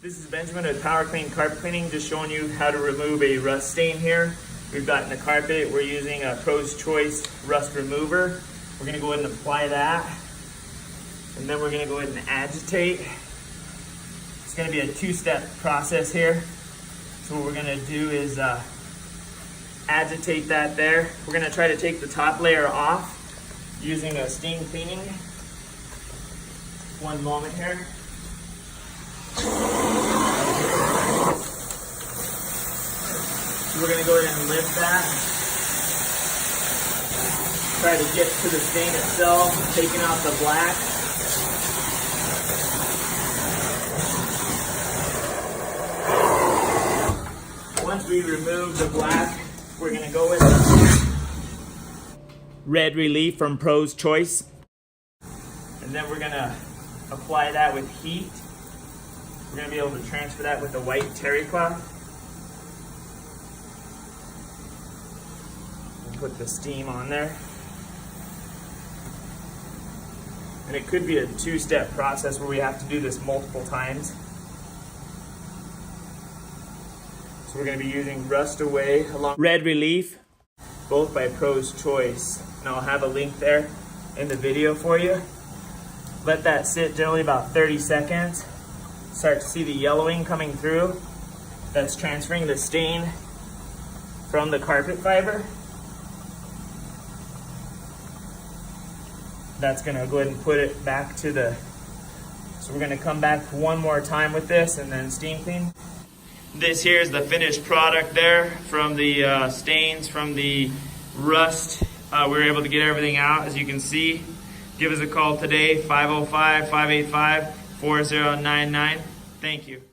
This is Benjamin at Power Clean Carpet Cleaning, just showing you how to remove a rust stain here. We've got in the carpet, we're using a Pro's Choice rust remover. We're gonna go ahead and apply that. And then we're gonna go ahead and agitate. It's gonna be a two-step process here. So what we're gonna do is agitate that there. We're gonna try to take the top layer off using a steam cleaning. One moment here. We're gonna go ahead and lift that. Try to get to the stain itself, taking off the black. Once we remove the black, we're gonna go with Red Relief from Pro's Choice. And then we're gonna apply that with heat. We're gonna be able to transfer that with a white terry cloth. Put the steam on there. And it could be a two-step process where we have to do this multiple times. So we're going to be using Rust Away along Red Relief, both by Pro's Choice. And I'll have a link there in the video for you. Let that sit generally about 30 seconds. Start to see the yellowing coming through. That's transferring the stain from the carpet fiber. That's gonna go ahead and put it back to the, so we're gonna come back one more time with this and then steam clean. This here is the finished product there from the stains, from the rust. We were able to get everything out, as you can see. Give us a call today, 505-585-4099. Thank you.